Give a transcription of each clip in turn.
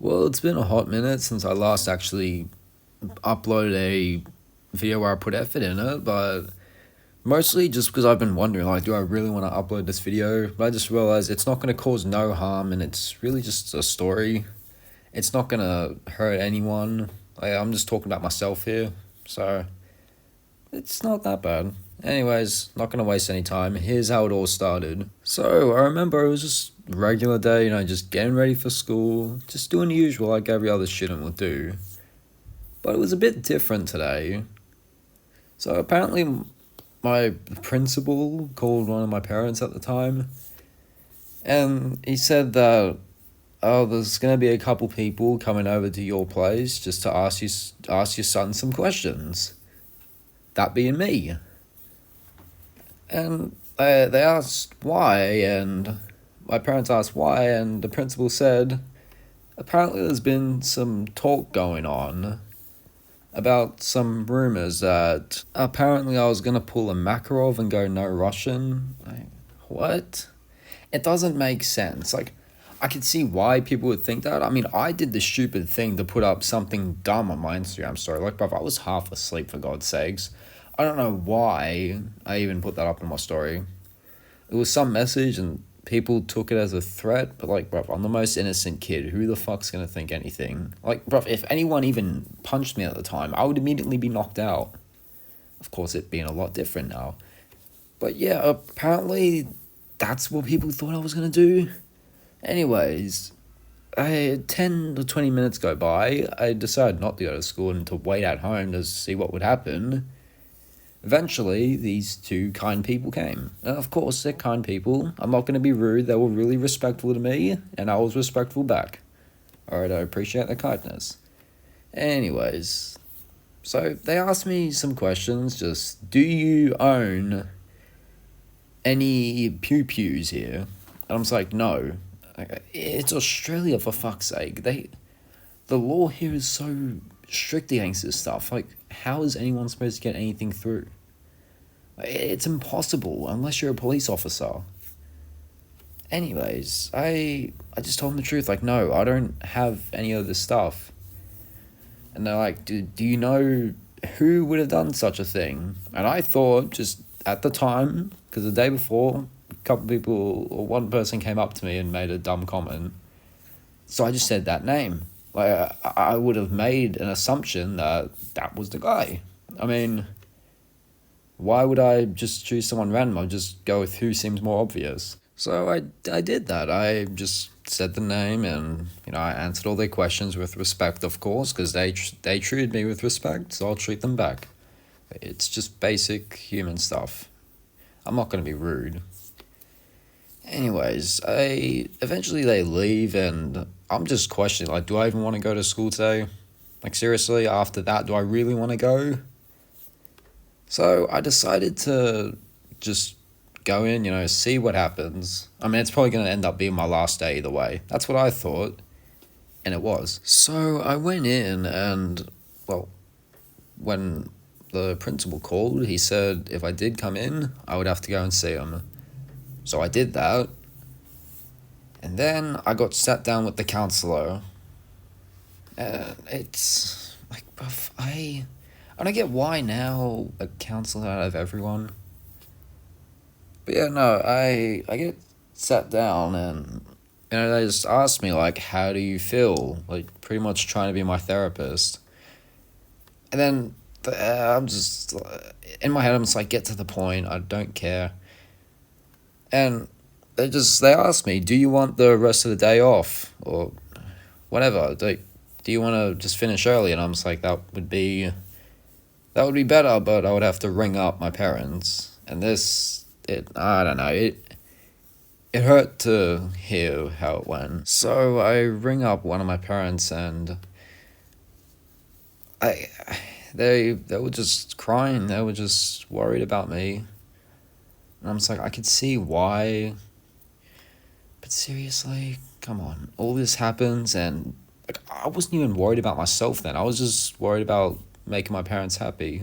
Well, it's been a hot minute since I last actually uploaded a video where I put effort in it, but mostly just because I've been wondering, like, do I really want to upload this video? But I just realized it's not going to cause no harm and it's really just a story. It's not going to hurt anyone. I'm just talking about myself here, so it's not that bad. Anyways, not going to waste any time. Here's how it all started. So, I remember it was just a regular day, just getting ready for school, just doing the usual like every other student would do. But it was a bit different today. So, apparently, my principal called one of my parents at the time, and he said that, oh, there's going to be a couple people coming over to your place just to ask your son some questions. That being me. And they asked why, and my parents asked why, and the principal said, apparently there's been some talk going on about some rumors that apparently I was going to pull a Makarov and go no Russian. What? It doesn't make sense. I could see why people would think that. I mean, I did the stupid thing to put up something dumb on my Instagram story. Bruv, I was half asleep, for God's sakes. I don't know why I even put that up in my story. It was some message and people took it as a threat, but bruv, I'm the most innocent kid. Who the fuck's gonna think anything? Bruv, if anyone even punched me at the time, I would immediately be knocked out. Of course, it being a lot different now. But yeah, apparently that's what people thought I was gonna do. Anyways, 10 to 20 minutes go by. I decided not to go to school and to wait at home to see what would happen. Eventually, these two kind people came. And of course, they're kind people. I'm not going to be rude. They were really respectful to me, and I was respectful back. Alright, I appreciate their kindness. Anyways, so they asked me some questions, just, do you own any pew-pews here? And I'm just like, no. It's Australia, for fuck's sake. The law here is so strict against this stuff. How is anyone supposed to get anything through? It's impossible unless you're a police officer. Anyways, I just told them the truth. No, I don't have any of this stuff. And they're like, do you know who would have done such a thing? And I thought, just at the time, because the day before, a couple people, or one person came up to me and made a dumb comment. So I just said that name. I would have made an assumption that was the guy. I mean, why would I just choose someone random? I'd just go with who seems more obvious. So I did that. I just said the name and, I answered all their questions with respect, of course, because they treated me with respect, so I'll treat them back. It's just basic human stuff. I'm not going to be rude. Anyways, eventually they leave and I'm just questioning, do I even want to go to school today? Seriously, after that, do I really want to go? So I decided to just go in, see what happens. I mean, it's probably going to end up being my last day either way. That's what I thought, and it was. So I went in and, when the principal called, he said if I did come in, I would have to go and see him. So I did that, and then I got sat down with the counselor, and it's, I don't get why now a counselor out of everyone. But yeah, no, I get sat down, and, they just asked me, how do you feel? Pretty much trying to be my therapist. And then I'm just, in my head, I'm just get to the point, I don't care. And they asked me, do you want the rest of the day off? Or whatever. Do you want to just finish early? And I'm just that would be better, but I would have to ring up my parents. And I don't know, it hurt to hear how it went. So I ring up one of my parents and they were just crying. They were just worried about me. And I'm just I could see why. But seriously, come on. All this happens and I wasn't even worried about myself then. I was just worried about making my parents happy.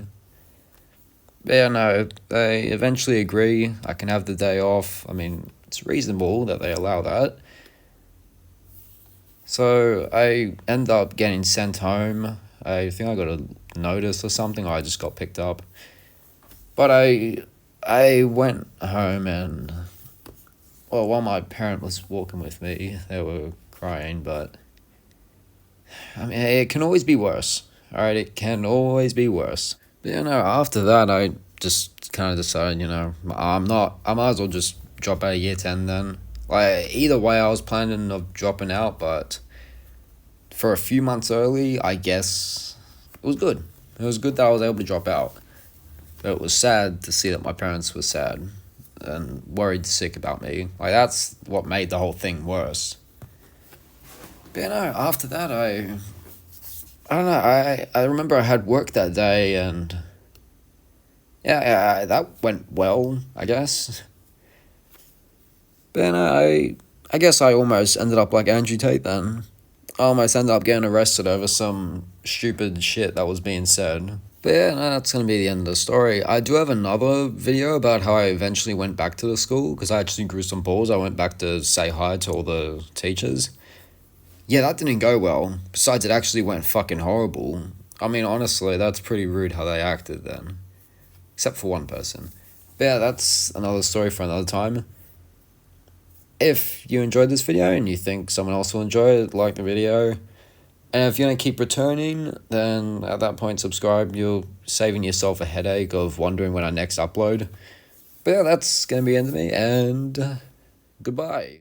But yeah, no, they eventually agree. I can have the day off. I mean, it's reasonable that they allow that. So I end up getting sent home. I think I got a notice or something, or I just got picked up. But I went home and, well, while my parent was walking with me, they were crying, but I mean, it can always be worse. All right, it can always be worse. But after that, I just kind of decided, I might as well just drop out of year 10 then. Like, either way, I was planning of dropping out, but for a few months early, I guess it was good. It was good that I was able to drop out. But it was sad to see that my parents were sad and worried sick about me. Like, that's what made the whole thing worse. But after that, I don't know, I remember I had work that day and yeah, that went well, I guess. But I guess I almost ended up like Andrew Tate then. I almost ended up getting arrested over some stupid shit that was being said. But that's gonna be the end of the story. I do have another video about how I eventually went back to the school because I actually grew some balls. I went back to say hi to all the teachers. Yeah, that didn't go well. Besides, it actually went fucking horrible. I mean, honestly, that's pretty rude how they acted then. Except for one person. But yeah, that's another story for another time. If you enjoyed this video and you think someone else will enjoy it, like the video. And if you're going to keep returning, then at that point, subscribe. You're saving yourself a headache of wondering when I next upload. But yeah, that's going to be the end of me, and goodbye.